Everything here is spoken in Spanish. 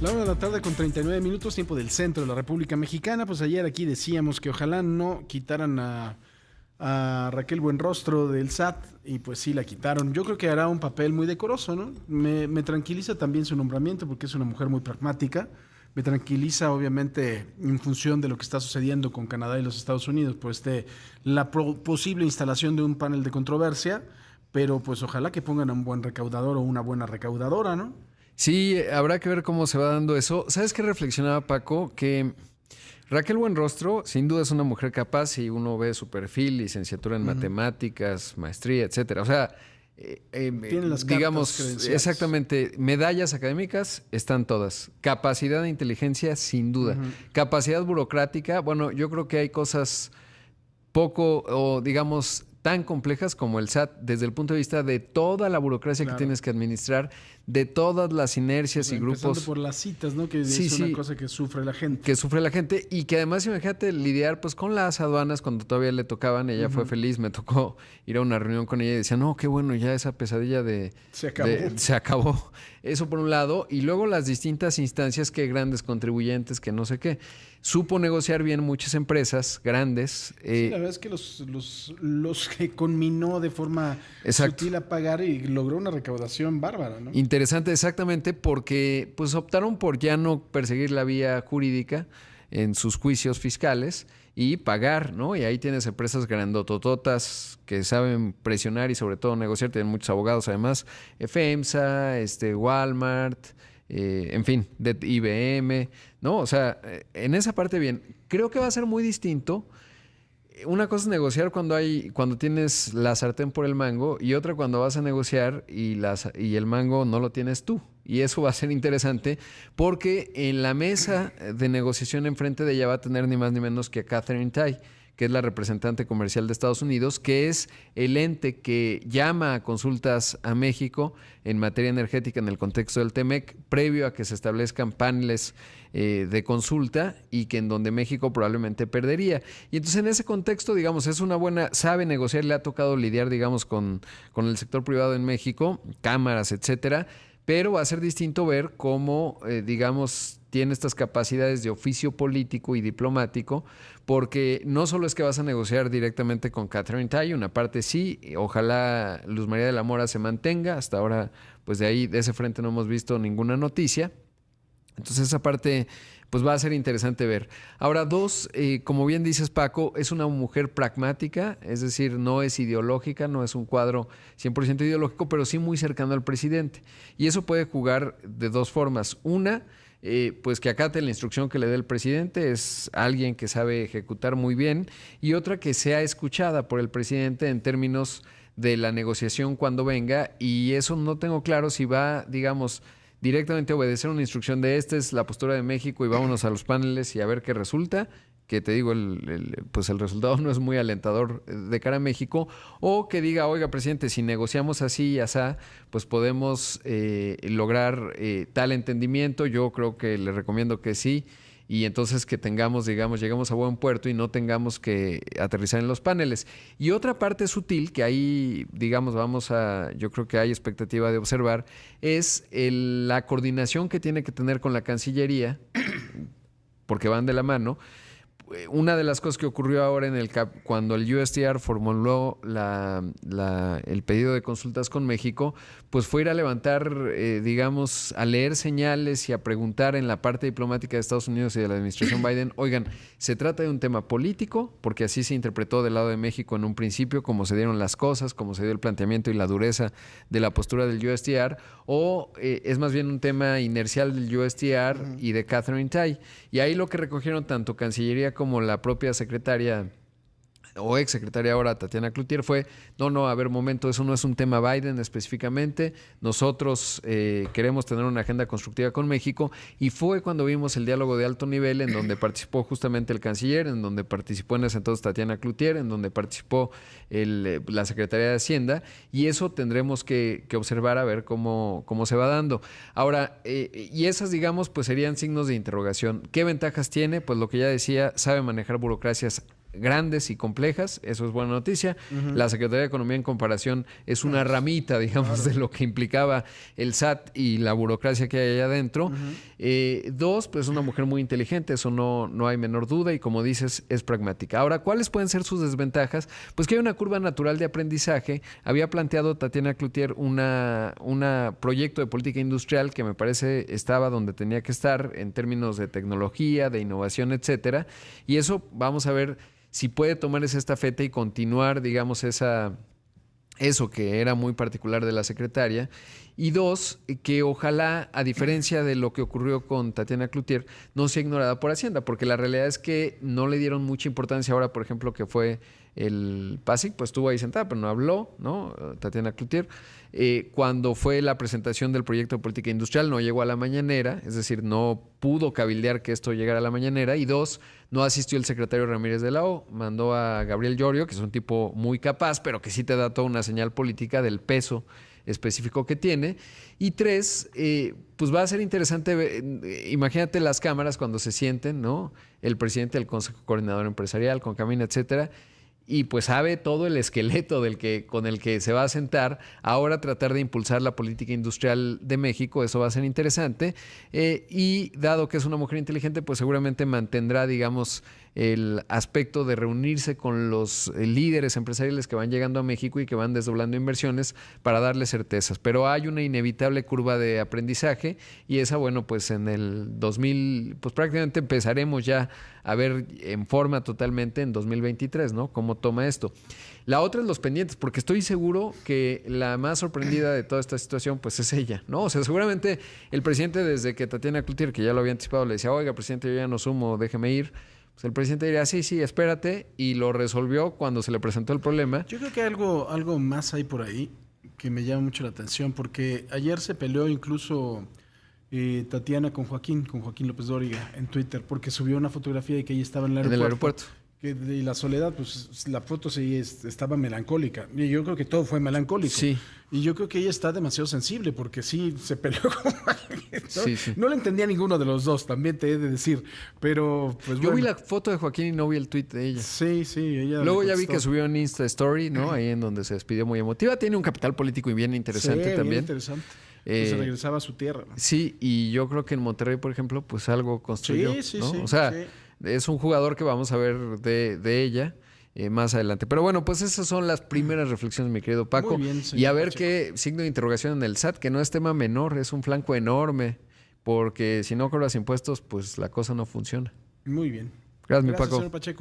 La 1 de la tarde con 39 minutos, tiempo del centro de la República Mexicana. Pues ayer aquí decíamos que ojalá no quitaran a Raquel Buenrostro del SAT y pues sí la quitaron. Yo creo que hará un papel muy decoroso, ¿no? Me tranquiliza también su nombramiento porque es una mujer muy pragmática. Me tranquiliza obviamente en función de lo que está sucediendo con Canadá y los Estados Unidos, pues la posible instalación de un panel de controversia, pero pues ojalá que pongan a un buen recaudador o una buena recaudadora, ¿no? Sí, habrá que ver cómo se va dando eso. ¿Sabes qué reflexionaba Paco? Que Raquel Buenrostro, sin duda es una mujer capaz si uno ve su perfil, licenciatura en Ujú. matemáticas, maestría, etcétera. O sea, Tienen las cartas digamos, credenciales. exactamente, medallas académicas están todas. Capacidad de inteligencia, sin duda. Ujú. Capacidad burocrática, bueno, yo creo que hay cosas poco o digamos tan complejas como el SAT desde el punto de vista de toda la burocracia que Claro. tienes que administrar, de todas las Pues inercias y empezando grupos. por las citas, ¿no? Que Sí, es una sí, cosa que sufre la gente. que sufre la gente y que además imagínate lidiar pues con las aduanas cuando todavía le tocaban, ella fue Ujú. feliz, me tocó ir a una reunión con ella y decía, no, qué bueno, ya esa pesadilla Se acabó. se acabó. Eso por un lado, y luego las distintas instancias que grandes contribuyentes, que no sé qué. Supo negociar bien muchas empresas grandes. Sí, la verdad es que los que conminó de forma Exacto. sutil a pagar y logró una recaudación bárbara, ¿no? Interesante exactamente porque pues optaron por ya no perseguir la vía jurídica en sus juicios fiscales y pagar, ¿no? Y ahí tienes empresas grandotototas que saben presionar y sobre todo negociar, tienen muchos abogados además, FEMSA, Walmart, en fin, de IBM, ¿no? O sea, en esa parte bien. Creo que va a ser muy distinto. Una cosa es negociar cuando tienes la sartén por el mango y otra cuando vas a negociar y el mango no lo tienes tú. Y eso va a ser interesante porque en la mesa de negociación enfrente de ella va a tener ni más ni menos que a Catherine Tai, que es la representante comercial de Estados Unidos, que es el ente que llama a consultas a México en materia energética en el contexto del TEMEC, previo a que se establezcan paneles de consulta y que en donde México probablemente perdería. Y entonces en ese contexto, digamos, es una buena, sabe negociar, le ha tocado lidiar, digamos, con el sector privado en México, cámaras, etcétera, pero va a ser distinto ver cómo, digamos, tiene estas capacidades de oficio político y diplomático, porque no solo es que vas a negociar directamente con Catherine Tai, una parte sí, ojalá Luz María de la Mora se mantenga, hasta ahora, pues de ahí, de ese frente no hemos visto ninguna noticia, entonces esa parte pues va a ser interesante ver. Ahora, dos, como bien dices Paco, es una mujer pragmática, es decir, no es ideológica, no es un cuadro 100% ideológico, pero sí muy cercano al presidente. Y eso puede jugar de dos formas. Una, pues que acate la instrucción que le dé el presidente, es alguien que sabe ejecutar muy bien, y otra que sea escuchada por el presidente en términos de la negociación cuando venga, y eso no tengo claro si va, digamos, directamente obedecer una instrucción de esta es la postura de México y vámonos a los paneles y a ver qué resulta, que te digo, pues el resultado no es muy alentador de cara a México, o que diga, oiga, presidente, si negociamos así y asá, pues podemos lograr tal entendimiento, yo creo que le recomiendo que sí, y entonces que tengamos, digamos, lleguemos a buen puerto y no tengamos que aterrizar en los paneles. Y otra parte sutil que ahí, digamos, yo creo que hay expectativa de observar, es la coordinación que tiene que tener con la Cancillería, porque van de la mano. Una de las cosas que ocurrió ahora cuando el USTR formuló el pedido de consultas con México, pues fue ir a levantar, digamos, a leer señales y a preguntar en la parte diplomática de Estados Unidos y de la administración Biden, oigan, ¿se trata de un tema político? Porque así se interpretó del lado de México en un principio, como se dieron las cosas, como se dio el planteamiento y la dureza de la postura del USTR, o es más bien un tema inercial del USTR Ujú. y de Catherine Tai. Y ahí lo que recogieron tanto Cancillería como la propia secretaria o ex secretaria ahora Tatiana Cloutier fue, no, a ver, momento, eso no es un tema Biden específicamente, nosotros queremos tener una agenda constructiva con México y fue cuando vimos el diálogo de alto nivel en donde participó justamente el canciller, en donde participó en ese entonces Tatiana Cloutier, en donde participó la Secretaría de Hacienda y eso tendremos que observar a ver cómo se va dando. Ahora, y esas digamos pues serían signos de interrogación. ¿Qué ventajas tiene? Pues lo que ya decía, sabe manejar burocracias grandes y complejas, eso es buena noticia. La Secretaría de Economía en comparación es una ramita, digamos, de lo que implicaba el SAT y la burocracia que hay allá adentro. Dos, pues una mujer muy inteligente, eso no hay menor duda y como dices, es pragmática. Ahora, ¿cuáles pueden ser sus desventajas? Pues que hay una curva natural de aprendizaje. Había planteado Tatiana Cloutier una proyecto de política industrial que me parece estaba donde tenía que estar en términos de tecnología, de innovación, etcétera. Y eso vamos a ver si puede tomar esa estafeta y continuar, digamos, eso que era muy particular de la secretaria. Y dos, que ojalá, a diferencia de lo que ocurrió con Tatiana Cloutier, no sea ignorada por Hacienda, porque la realidad es que no le dieron mucha importancia ahora, por ejemplo, que fue el PASIC, pues estuvo ahí sentada, pero no habló, ¿no? Tatiana Cloutier. Cuando fue la presentación del proyecto de política industrial, no llegó a la mañanera, es decir, no pudo cabildear que esto llegara a la mañanera. Y dos, no asistió el secretario Ramírez de la O, mandó a Gabriel Llorio, que es un tipo muy capaz, pero que sí te da toda una señal política del peso específico que tiene. Y tres, pues va a ser interesante, imagínate las cámaras cuando se sienten, ¿no? El presidente del Consejo Coordinador Empresarial, Concamina, etcétera, y pues sabe todo el esqueleto con el que se va a sentar. Ahora tratar de impulsar la política industrial de México, eso va a ser interesante. Y dado que es una mujer inteligente, pues seguramente mantendrá, digamos, el aspecto de reunirse con los líderes empresariales que van llegando a México y que van desdoblando inversiones para darle certezas. Pero hay una inevitable curva de aprendizaje y esa, bueno, pues en el 2000, pues prácticamente empezaremos ya a ver en forma totalmente en 2023, ¿no? Cómo toma esto. La otra es los pendientes, porque estoy seguro que la más sorprendida de toda esta situación, pues es ella, ¿no? O sea, seguramente el presidente, desde que Tatiana Cloutier, que ya lo había anticipado, le decía, oiga, presidente, yo ya no sumo, déjeme ir. Pues el presidente diría, sí, espérate, y lo resolvió cuando se le presentó el problema. Yo creo que hay algo más ahí por ahí que me llama mucho la atención, porque ayer se peleó incluso Tatiana con Joaquín López Dóriga en Twitter, porque subió una fotografía de que ella estaba en el aeropuerto. En el aeropuerto. Y la soledad, pues la foto sí estaba melancólica. Y yo creo que todo fue melancólico. Sí. Y yo creo que ella está demasiado sensible porque sí se peleó con Sí. No le entendía a ninguno de los dos, también te he de decir. Pero pues Yo vi la foto de Joaquín y no vi el tweet de ella. Sí, ella. Luego ya vi que subió en Insta Story, ¿no? Ahí en donde se despidió muy emotiva. Tiene un capital político y bien interesante también. Bien interesante. Se regresaba a su tierra, ¿no? Sí, y yo creo que en Monterrey, por ejemplo, pues algo construyó. Sí, ¿no? sí. O sea, sí. es un jugador que vamos a ver de ella más adelante. Pero bueno, pues esas son las primeras reflexiones, mi querido Paco. Muy bien, y a ver Pacheco. qué signo de interrogación en el SAT, que no es tema menor, es un flanco enorme, porque si no cobras impuestos, pues la cosa no funciona. Muy bien. Gracias, mi Gracias, Paco. señor Pacheco.